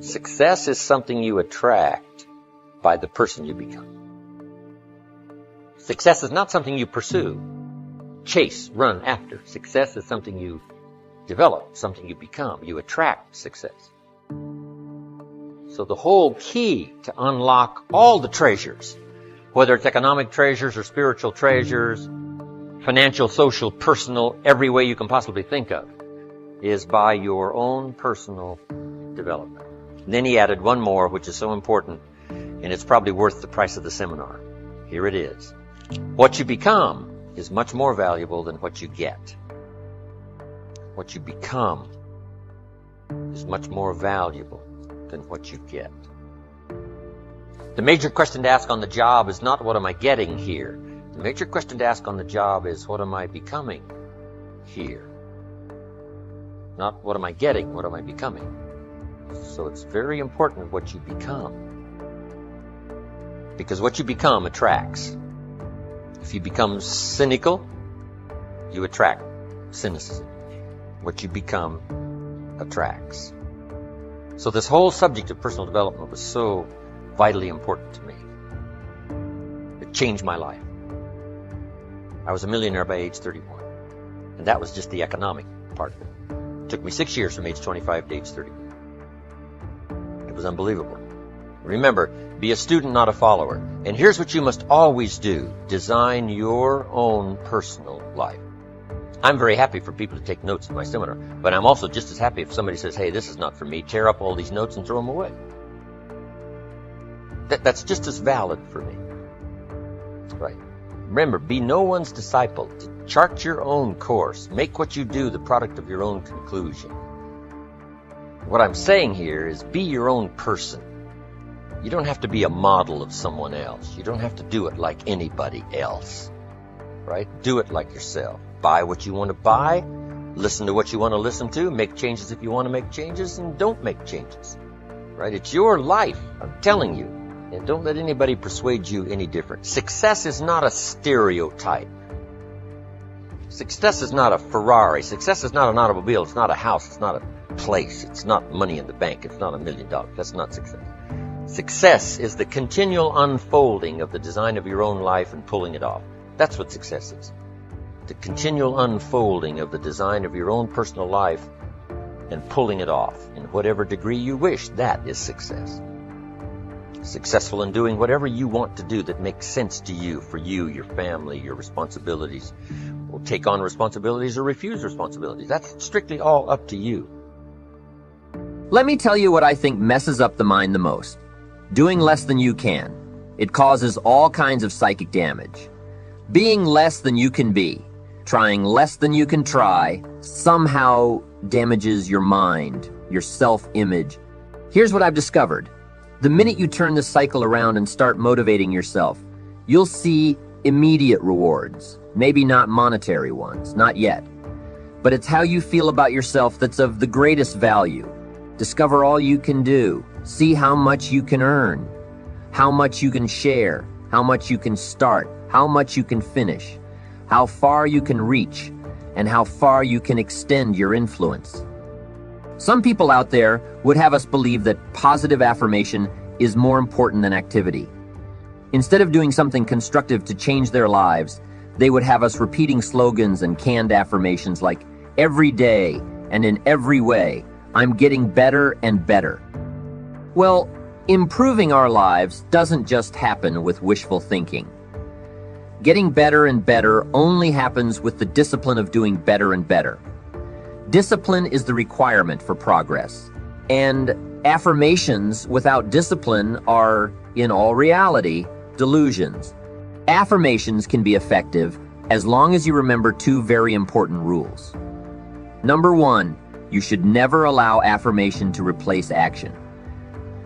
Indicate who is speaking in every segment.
Speaker 1: Success is something you attract by the person you become. Success is not something you pursue, chase, run after. Success is something you develop, something you become. You attract success. So the whole key to unlock all the treasures, whether it's economic treasures or spiritual treasures, financial, social, personal, every way you can possibly think of, is by your own personal development. And then he added one more, which is so important, and it's probably worth the price of the seminar. Here it is. What you become is much more valuable than what you get. What you become is much more valuable than what you get. The major question to ask on the job is not what am I getting here. The major question to ask on the job is what am I becoming here. Not what am I getting, what am I becoming. So it's very important what you become. Because what you become attracts. If you become cynical, you attract cynicism. What you become attracts. So this whole subject of personal development was so vitally important to me. It changed my life. I was a millionaire by age 31. And that was just the economic part of it. It took me 6 years from age 25 to age 31. It was unbelievable. Remember, be a student, not a follower. And here's what you must always do. Design your own personal life. I'm very happy for people to take notes in my seminar, but I'm also just as happy if somebody says, hey, this is not for me, tear up all these notes and throw them away. That's just as valid for me. Right. Remember, be no one's disciple. Chart your own course. Make what you do the product of your own conclusion. What I'm saying here is be your own person. You don't have to be a model of someone else. You don't have to do it like anybody else. Right? Do it like yourself. Buy what you want to buy. Listen to what you want to listen to. Make changes if you want to make changes, and don't make changes. Right? It's your life. I'm telling you. And don't let anybody persuade you any different. Success is not a stereotype. Success is not a Ferrari. Success is not an automobile. It's not a house. It's not a place. It's not money in the bank. It's not $1 million. That's not success. Success is the continual unfolding of the design of your own life and pulling it off. That's what success is. The continual unfolding of the design of your own personal life and pulling it off in whatever degree you wish. That is success. Successful in doing whatever you want to do that makes sense to you, for you, your family, your responsibilities. Or take on responsibilities or refuse responsibilities. That's strictly all up to you.
Speaker 2: Let me tell you what I think messes up the mind the most. Doing less than you can. It causes all kinds of psychic damage. Being less than you can be, trying less than you can try, somehow damages your mind, your self-image. Here's what I've discovered. The minute you turn the cycle around and start motivating yourself, you'll see immediate rewards. Maybe not monetary ones, not yet. But it's how you feel about yourself that's of the greatest value. Discover all you can do. See how much you can earn, how much you can share, how much you can start, how much you can finish, how far you can reach, and how far you can extend your influence. Some people out there would have us believe that positive affirmation is more important than activity. Instead of doing something constructive to change their lives, they would have us repeating slogans and canned affirmations like, every day and in every way, I'm getting better and better. Well, improving our lives doesn't just happen with wishful thinking. Getting better and better only happens with the discipline of doing better and better. Discipline is the requirement for progress. And affirmations without discipline are, in all reality, delusions. Affirmations can be effective as long as you remember two very important rules. Number one, you should never allow affirmation to replace action.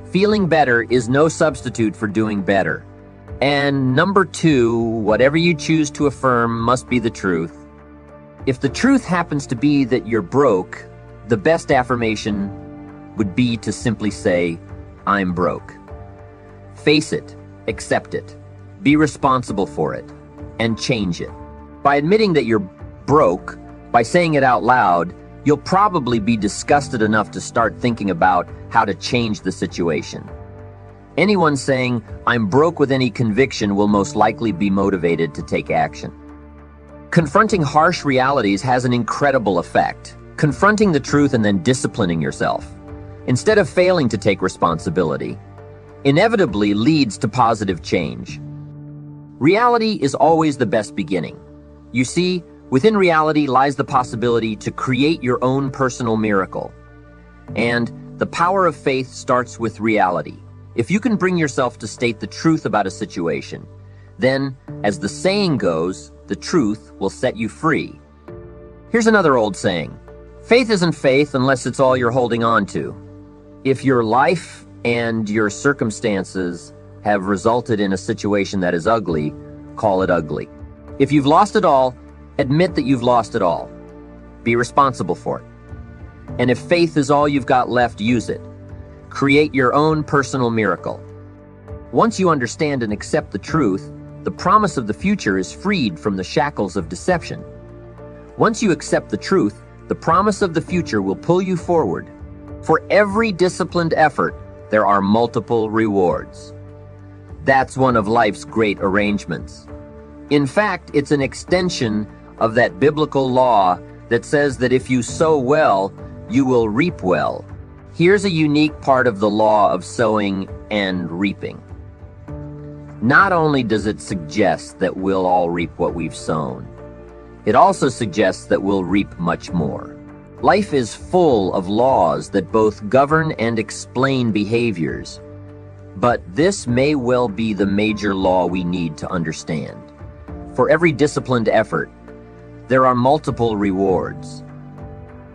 Speaker 2: Feeling better is no substitute for doing better. And number two, whatever you choose to affirm must be the truth. If the truth happens to be that you're broke, the best affirmation would be to simply say, I'm broke. Face it, accept it, be responsible for it, and change it. By admitting that you're broke, by saying it out loud, you'll probably be disgusted enough to start thinking about how to change the situation. Anyone saying, "I'm broke with any conviction," will most likely be motivated to take action. Confronting harsh realities has an incredible effect. Confronting the truth and then disciplining yourself, instead of failing to take responsibility, inevitably leads to positive change. Reality is always the best beginning. You see, within reality lies the possibility to create your own personal miracle. And the power of faith starts with reality. If you can bring yourself to state the truth about a situation, then, as the saying goes, the truth will set you free. Here's another old saying: faith isn't faith unless it's all you're holding on to. If your life and your circumstances have resulted in a situation that is ugly, call it ugly. If you've lost it all, admit that you've lost it all. Be responsible for it. And if faith is all you've got left, use it. Create your own personal miracle. Once you understand and accept the truth, the promise of the future is freed from the shackles of deception. Once you accept the truth, the promise of the future will pull you forward. For every disciplined effort, there are multiple rewards. That's one of life's great arrangements. In fact, it's an extension of that biblical law that says that if you sow well, you will reap well. Here's a unique part of the law of sowing and reaping. Not only does it suggest that we'll all reap what we've sown, it also suggests that we'll reap much more. Life is full of laws that both govern and explain behaviors, but this may well be the major law we need to understand. For every disciplined effort, there are multiple rewards.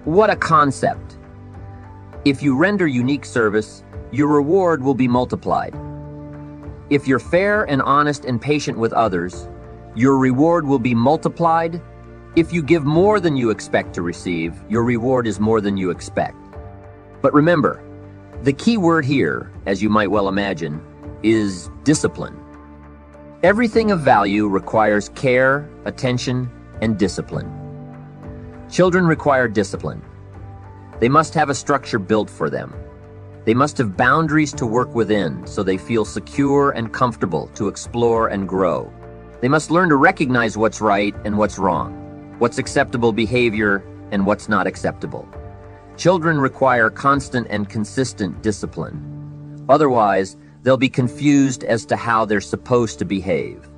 Speaker 2: What a concept! If you render unique service, your reward will be multiplied. If you're fair and honest and patient with others, your reward will be multiplied. If you give more than you expect to receive, your reward is more than you expect. But remember, the key word here, as you might well imagine, is discipline. Everything of value requires care, attention, and discipline. Children require discipline. They must have a structure built for them. They must have boundaries to work within so they feel secure and comfortable to explore and grow. They must learn to recognize what's right and what's wrong, what's acceptable behavior and what's not acceptable. Children require constant and consistent discipline. Otherwise, they'll be confused as to how they're supposed to behave.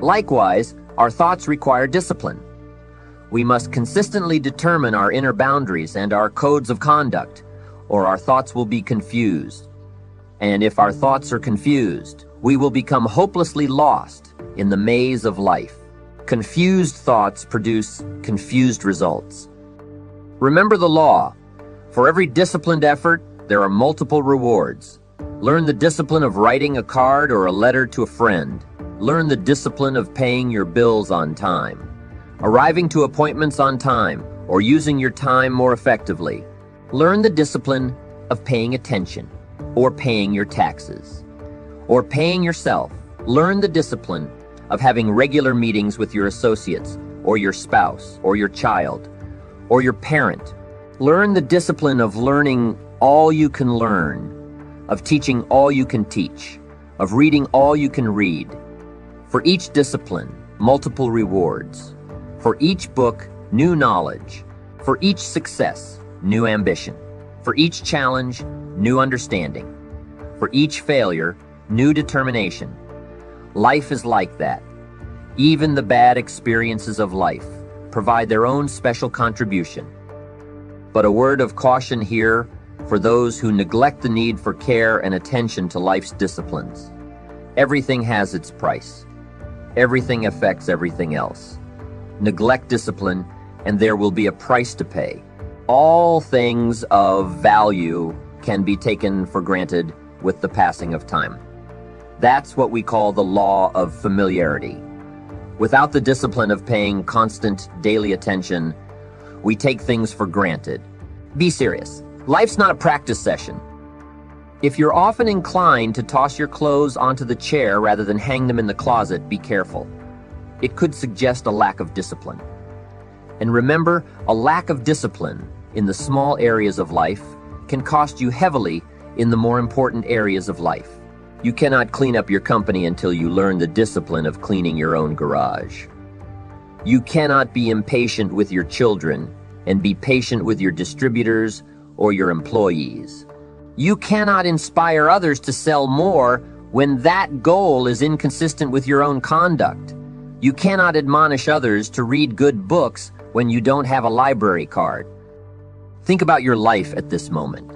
Speaker 2: Likewise, our thoughts require discipline. We must consistently determine our inner boundaries and our codes of conduct, or our thoughts will be confused. And if our thoughts are confused, we will become hopelessly lost in the maze of life. Confused thoughts produce confused results. Remember the law. For every disciplined effort, there are multiple rewards. Learn the discipline of writing a card or a letter to a friend. Learn the discipline of paying your bills on time, arriving to appointments on time, or using your time more effectively. Learn the discipline of paying attention, or paying your taxes, or paying yourself. Learn the discipline of having regular meetings with your associates, or your spouse, or your child, or your parent. Learn the discipline of learning all you can learn, of teaching all you can teach, of reading all you can read. For each discipline, multiple rewards. For each book, new knowledge. For each success, new ambition. For each challenge, new understanding. For each failure, new determination. Life is like that. Even the bad experiences of life provide their own special contribution. But a word of caution here for those who neglect the need for care and attention to life's disciplines. Everything has its price. Everything affects everything else. Neglect discipline, and there will be a price to pay. All things of value can be taken for granted with the passing of time. That's what we call the law of familiarity. Without the discipline of paying constant daily attention, we take things for granted. Be serious. Life's not a practice session. If you're often inclined to toss your clothes onto the chair rather than hang them in the closet, be careful. It could suggest a lack of discipline. And remember, a lack of discipline in the small areas of life can cost you heavily in the more important areas of life. You cannot clean up your company until you learn the discipline of cleaning your own garage. You cannot be impatient with your children and be patient with your distributors or your employees. You cannot inspire others to sell more when that goal is inconsistent with your own conduct. You cannot admonish others to read good books when you don't have a library card. Think about your life at this moment.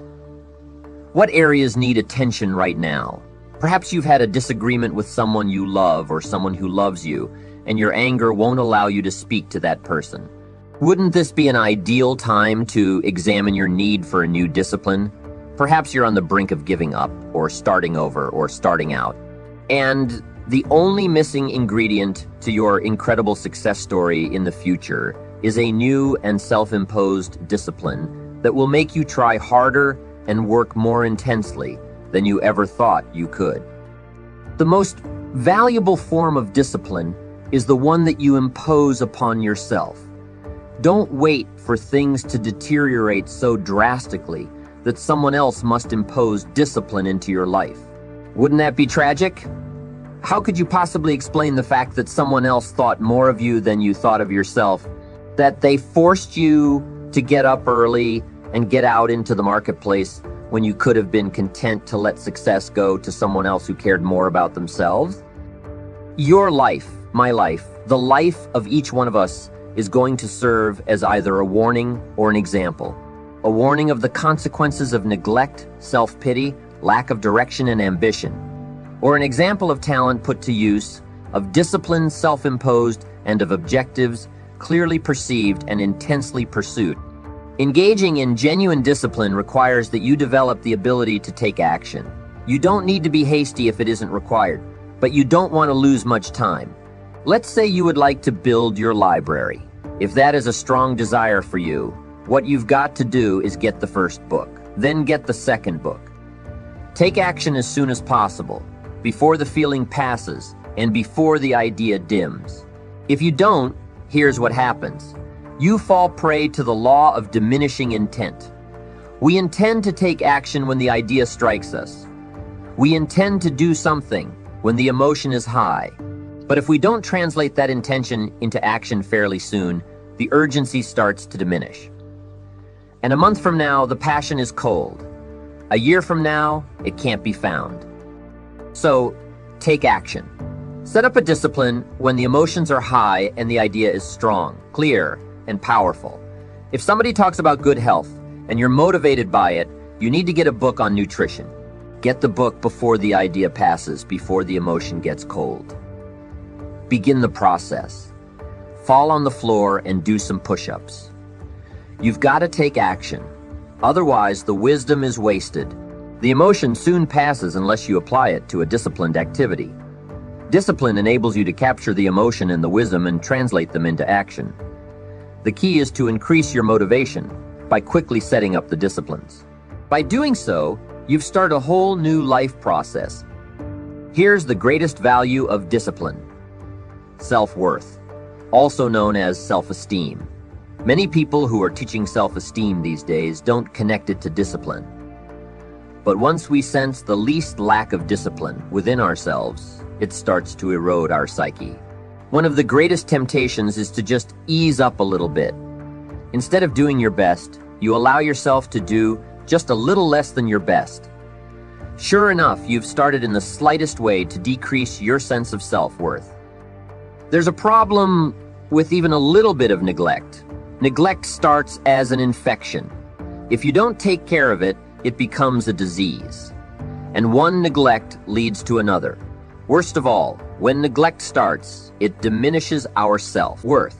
Speaker 2: What areas need attention right now? Perhaps you've had a disagreement with someone you love or someone who loves you, and your anger won't allow you to speak to that person. Wouldn't this be an ideal time to examine your need for a new discipline? Perhaps you're on the brink of giving up, or starting over, or starting out. And the only missing ingredient to your incredible success story in the future is a new and self-imposed discipline that will make you try harder and work more intensely than you ever thought you could. The most valuable form of discipline is the one that you impose upon yourself. Don't wait for things to deteriorate so drastically that someone else must impose discipline into your life. Wouldn't that be tragic? How could you possibly explain the fact that someone else thought more of you than you thought of yourself, that they forced you to get up early and get out into the marketplace when you could have been content to let success go to someone else who cared more about themselves? Your life, my life, the life of each one of us is going to serve as either a warning or an example. A warning of the consequences of neglect, self-pity, lack of direction and ambition. Or an example of talent put to use, of discipline self-imposed, and of objectives clearly perceived and intensely pursued. Engaging in genuine discipline requires that you develop the ability to take action. You don't need to be hasty if it isn't required, but you don't want to lose much time. Let's say you would like to build your library. If that is a strong desire for you, what you've got to do is get the first book, then get the second book. Take action as soon as possible, before the feeling passes and before the idea dims. If you don't, here's what happens. You fall prey to the law of diminishing intent. We intend to take action when the idea strikes us. We intend to do something when the emotion is high. But if we don't translate that intention into action fairly soon, the urgency starts to diminish. And a month from now, the passion is cold. A year from now, it can't be found. So, take action. Set up a discipline when the emotions are high and the idea is strong, clear, and powerful. If somebody talks about good health and you're motivated by it, you need to get a book on nutrition. Get the book before the idea passes, before the emotion gets cold. Begin the process. Fall on the floor and do some push-ups. You've got to take action. Otherwise, the wisdom is wasted. The emotion soon passes unless you apply it to a disciplined activity. Discipline enables you to capture the emotion and the wisdom and translate them into action. The key is to increase your motivation by quickly setting up the disciplines. By doing so, you've started a whole new life process. Here's the greatest value of discipline: self-worth, also known as self-esteem. Many people who are teaching self-esteem these days don't connect it to discipline. But once we sense the least lack of discipline within ourselves, it starts to erode our psyche. One of the greatest temptations is to just ease up a little bit. Instead of doing your best, you allow yourself to do just a little less than your best. Sure enough, you've started in the slightest way to decrease your sense of self-worth. There's a problem with even a little bit of neglect. Neglect starts as an infection. If you don't take care of it, it becomes a disease. And one neglect leads to another. Worst of all, when neglect starts, it diminishes our self-worth.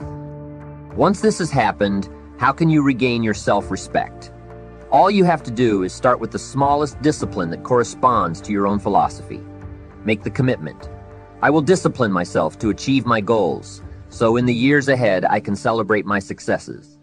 Speaker 2: Once this has happened, how can you regain your self-respect? All you have to do is start with the smallest discipline that corresponds to your own philosophy. Make the commitment. I will discipline myself to achieve my goals, so in the years ahead I can celebrate my successes.